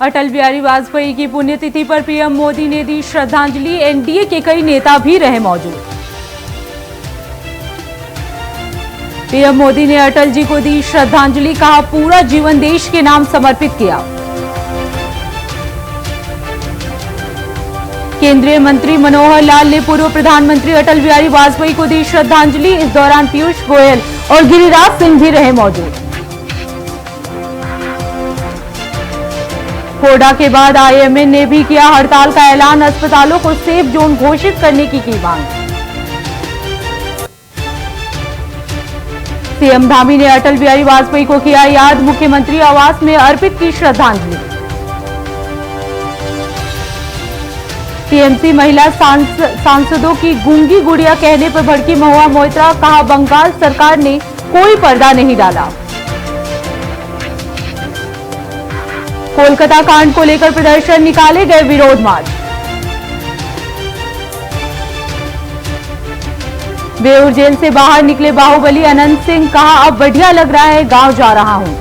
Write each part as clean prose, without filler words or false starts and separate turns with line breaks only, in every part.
अटल बिहारी वाजपेयी की पुण्यतिथि पर पीएम मोदी ने दी श्रद्धांजलि। एनडीए के कई नेता भी रहे मौजूद। पीएम मोदी ने अटल जी को दी श्रद्धांजलि, कहा पूरा जीवन देश के नाम समर्पित किया। केंद्रीय मंत्री मनोहर लाल ने पूर्व प्रधानमंत्री अटल बिहारी वाजपेयी को दी श्रद्धांजलि। इस दौरान पीयूष गोयल और गिरिराज सिंह भी रहे मौजूद। कोडा के बाद आईएमए ने भी किया हड़ताल का ऐलान। अस्पतालों को सेफ जोन घोषित करने की मांग। सीएम धामी ने अटल बिहारी वाजपेयी को किया याद। मुख्यमंत्री आवास में अर्पित की श्रद्धांजलि। टीएमसी महिला सांसदों की गूंगी गुड़िया कहने पर भड़की महुआ मोइत्रा, कहा बंगाल सरकार ने कोई पर्दा नहीं डाला। कोलकाता कांड को लेकर प्रदर्शन, निकाले गए विरोध मार्च। बेऊर जेल से बाहर निकले बाहुबली अनंत सिंह, कहा अब बढ़िया लग रहा है, गांव जा रहा हूं।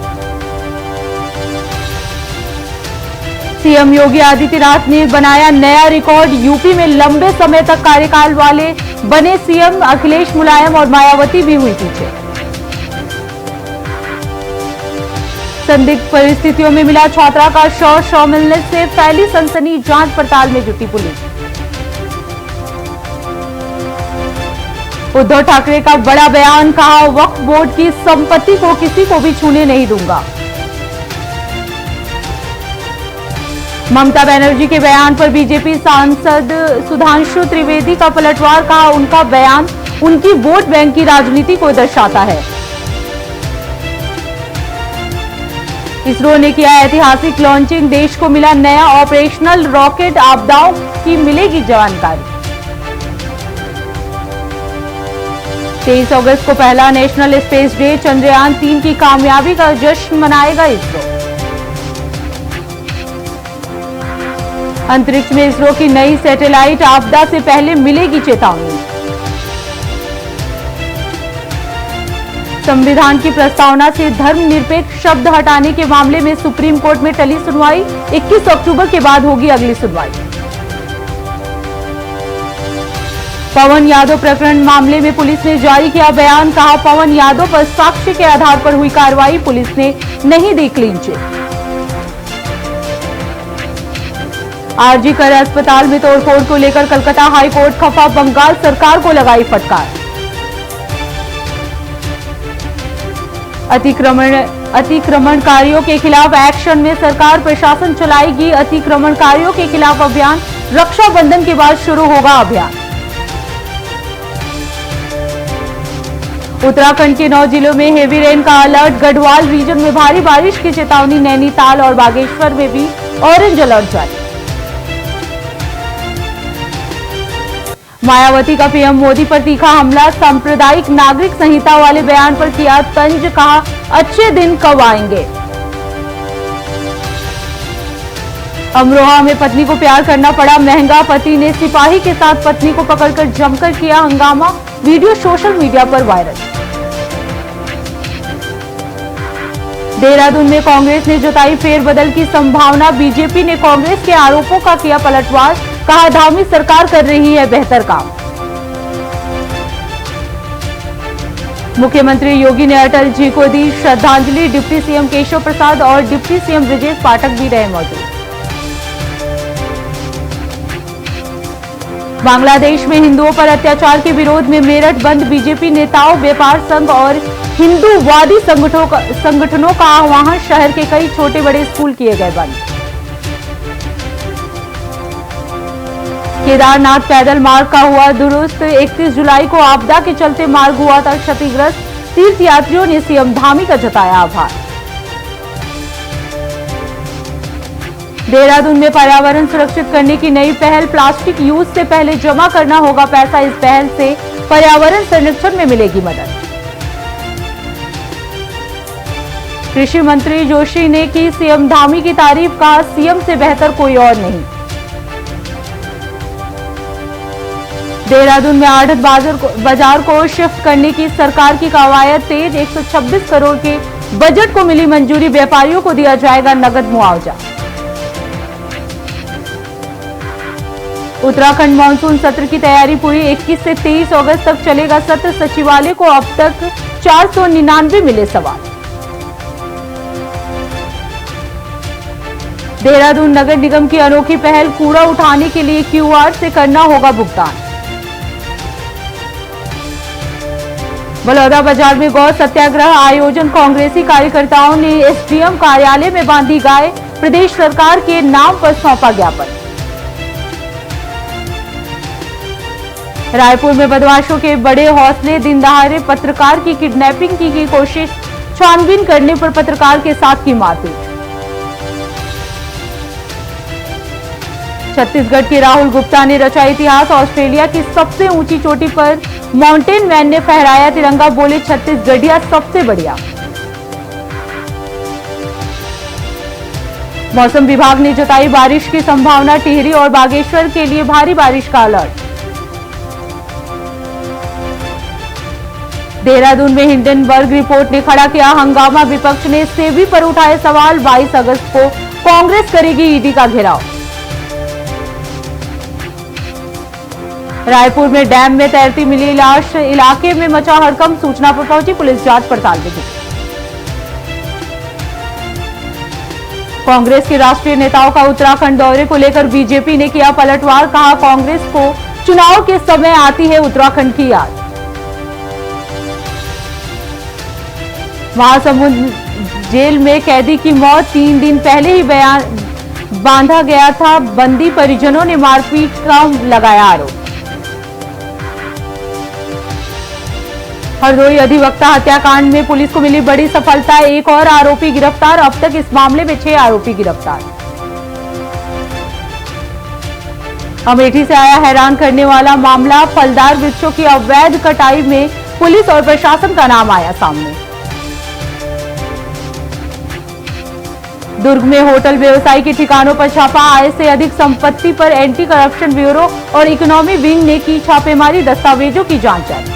सीएम योगी आदित्यनाथ ने बनाया नया रिकॉर्ड। यूपी में लंबे समय तक कार्यकाल वाले बने सीएम। अखिलेश, मुलायम और मायावती भी हुई पीछे। संदिग्ध परिस्थितियों में मिला छात्रा का शव मिलने से फैली सनसनी। जांच पड़ताल में जुटी पुलिस। उद्धव ठाकरे का बड़ा बयान, कहा वक्फ बोर्ड की संपत्ति को किसी को भी छूने नहीं दूंगा। ममता बनर्जी के बयान पर बीजेपी सांसद सुधांशु त्रिवेदी का पलटवार, कहा उनका बयान उनकी वोट बैंक की राजनीति को दर्शाता है। इसरो ने किया ऐतिहासिक लॉन्चिंग। देश को मिला नया ऑपरेशनल रॉकेट। आपदाओं की मिलेगी जानकारी। 23 अगस्त को पहला नेशनल स्पेस डे। चंद्रयान 3 की कामयाबी का जश्न मनाएगा इसरो। अंतरिक्ष में इसरो की नई सैटेलाइट। आपदा से पहले मिलेगी चेतावनी। संविधान की प्रस्तावना से धर्मनिरपेक्ष शब्द हटाने के मामले में सुप्रीम कोर्ट में टली सुनवाई। 21 अक्टूबर के बाद होगी अगली सुनवाई। पवन यादव प्रकरण मामले में पुलिस ने जारी किया बयान, कहा पवन यादव पर साक्ष्य के आधार पर हुई कार्रवाई। पुलिस ने नहीं दी क्लीन चिट। आरजी कर अस्पताल में तोड़फोड़ को लेकर कलकत्ता हाई कोर्ट खफा। बंगाल सरकार को लगाई फटकार। अतिक्रमणकारियों के खिलाफ एक्शन में सरकार। प्रशासन चलाएगी अतिक्रमणकारियों के खिलाफ अभियान। रक्षाबंधन के बाद शुरू होगा अभियान। उत्तराखंड के 9 जिलों में हेवी रेन का अलर्ट। गढ़वाल रीजन में भारी बारिश की चेतावनी। नैनीताल और बागेश्वर में भी ऑरेंज अलर्ट जारी। मायावती का पीएम मोदी पर तीखा हमला। सांप्रदायिक नागरिक संहिता वाले बयान पर किया तंज, कहा अच्छे दिन कब आएंगे। अमरोहा में पत्नी को प्यार करना पड़ा महंगा। पति ने सिपाही के साथ पत्नी को पकड़कर जमकर किया हंगामा। वीडियो सोशल मीडिया पर वायरल। देहरादून में कांग्रेस ने जताई फेरबदल की संभावना। बीजेपी ने कांग्रेस के आरोपों का किया पलटवार, कहा धामी सरकार कर रही है बेहतर काम। मुख्यमंत्री योगी ने अटल जी को दी श्रद्धांजलि। डिप्टी सीएम केशव प्रसाद और डिप्टी सीएम ब्रजेश पाठक भी रहे मौजूद। बांग्लादेश में हिंदुओं पर अत्याचार के विरोध में मेरठ बंद। बीजेपी नेताओं, व्यापार संघ और हिंदूवादी संगठनों का आह्वान। शहर के कई छोटे बड़े स्कूल किए गए बंद। केदारनाथ पैदल मार्ग का हुआ दुरुस्त। 31 जुलाई को आपदा के चलते मार्ग हुआ था क्षतिग्रस्त। तीर्थ यात्रियों ने सीएम धामी का जताया आभार। देहरादून में पर्यावरण सुरक्षित करने की नई पहल। प्लास्टिक यूज से पहले जमा करना होगा पैसा। इस पहल से पर्यावरण संरक्षण में मिलेगी मदद। कृषि मंत्री जोशी ने की सीएम धामी की तारीफ, कहा सीएम से बेहतर कोई और नहीं। देहरादून में आढ़त बाजार को शिफ्ट करने की सरकार की कवायद तेज। 126 करोड़ के बजट को मिली मंजूरी। व्यापारियों को दिया जाएगा नगद मुआवजा। उत्तराखंड मानसून सत्र की तैयारी पूरी। 21 से 23 अगस्त तक चलेगा सत्र। सचिवालय को अब तक 499 मिले सवाल। देहरादून नगर निगम की अनोखी पहल, कूड़ा उठाने के लिए क्यूआर से करना होगा भुगतान। बलौदा बाजार में गौ सत्याग्रह आयोजन, कांग्रेसी कार्यकर्ताओं ने एसडीएम कार्यालय में बांधी गाय, प्रदेश सरकार के नाम पर सौंपा ज्ञापन। रायपुर में बदमाशों के बड़े हौसले, दिन दहाड़े पत्रकार की किडनैपिंग की कोशिश, छानबीन करने पर पत्रकार के साथ की मारपीट। छत्तीसगढ़ के राहुल गुप्ता ने रचा इतिहास, ऑस्ट्रेलिया की सबसे ऊंची चोटी पर माउंटेन मैन ने फहराया तिरंगा, बोले छत्तीसगढ़िया सबसे बढ़िया। मौसम विभाग ने जताई बारिश की संभावना, टिहरी और बागेश्वर के लिए भारी बारिश का अलर्ट। देहरादून में हिंडनबर्ग रिपोर्ट ने खड़ा किया हंगामा, विपक्ष ने सेबी पर उठाए सवाल, 22 अगस्त को कांग्रेस करेगी ईडी का घेराव। रायपुर में डैम में तैरती मिली लाश, इलाके में मचा हड़कंप, सूचना पर पहुंची पुलिस, जांच पड़ताल में जुटी। कांग्रेस के राष्ट्रीय नेताओं का उत्तराखंड दौरे को लेकर बीजेपी ने किया पलटवार, कहा कांग्रेस को चुनाव के समय आती है उत्तराखंड की याद। महासमुंद जेल में कैदी की मौत, 3 दिन पहले ही बयान बांधा गया था, बंदी परिजनों ने मारपीट का लगाया आरोप। हरदोई अधिवक्ता हत्याकांड में पुलिस को मिली बड़ी सफलता, एक और आरोपी गिरफ्तार, अब तक इस मामले में 6 आरोपी गिरफ्तार। अमेठी से आया हैरान करने वाला मामला, फलदार वृक्षों की अवैध कटाई में पुलिस और प्रशासन का नाम आया सामने। दुर्ग में होटल व्यवसायी के ठिकानों पर छापा, आय से अधिक संपत्ति पर एंटी करप्शन ब्यूरो और इकोनॉमी विंग ने की छापेमारी, दस्तावेजों की जांच जारी।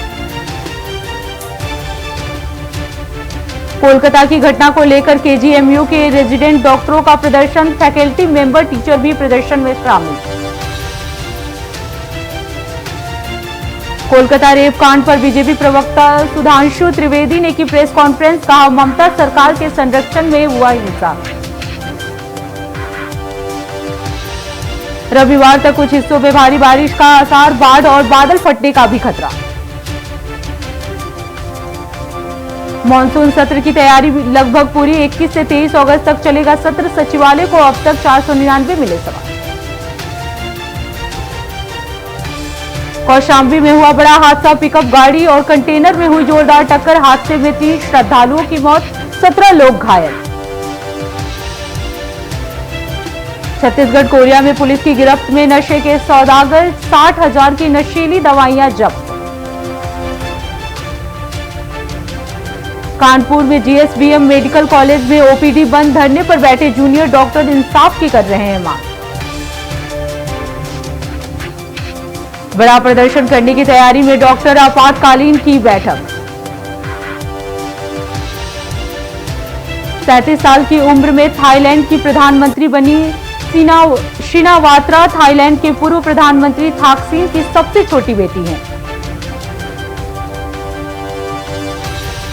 कोलकाता की घटना को लेकर केजीएमयू के रेजिडेंट डॉक्टरों का प्रदर्शन, फैकल्टी मेंबर टीचर भी प्रदर्शन में शामिल। कोलकाता रेप कांड पर बीजेपी प्रवक्ता सुधांशु त्रिवेदी ने की प्रेस कॉन्फ्रेंस, कहा ममता सरकार के संरक्षण में हुआ हिंसा। रविवार तक कुछ हिस्सों में भारी बारिश का आसार, बाढ़ और बादल फटने का भी खतरा। मानसून सत्र की तैयारी लगभग पूरी। 21 से 23 अगस्त तक चलेगा सत्र। सचिवालय को अब तक 499 मिले सवाल। कौशाम्बी में हुआ बड़ा हादसा, पिकअप गाड़ी और कंटेनर में हुई जोरदार टक्कर, हादसे में 3 श्रद्धालुओं की मौत, 17 लोग घायल। छत्तीसगढ़ कोरिया में पुलिस की गिरफ्त में नशे के सौदागर, 60,000 की नशीली दवाइयां जब्त। कानपुर में जीएसबीएम मेडिकल कॉलेज में ओपीडी बंद, धरने पर बैठे जूनियर डॉक्टर इंसाफ की कर रहे हैं मांग। बड़ा प्रदर्शन करने की तैयारी में डॉक्टर, आपातकालीन की बैठक। 37 साल की उम्र में थाईलैंड की प्रधानमंत्री बनी शिनावात्रा, थाईलैंड के पूर्व प्रधानमंत्री थाकसीन की सबसे छोटी बेटी हैं।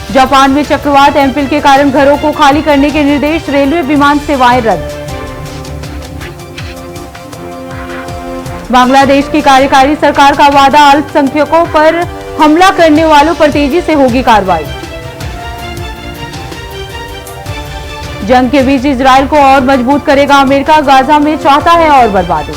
जापान में चक्रवात एम्पिल के कारण घरों को खाली करने के निर्देश, रेलवे विमान सेवाएं रद्द। बांग्लादेश की कार्यकारी सरकार का वादा, अल्पसंख्यकों पर हमला करने वालों पर तेजी से होगी कार्रवाई। जंग के बीच इजरायल को और मजबूत करेगा अमेरिका, गाजा में चाहता है और बर्बादी।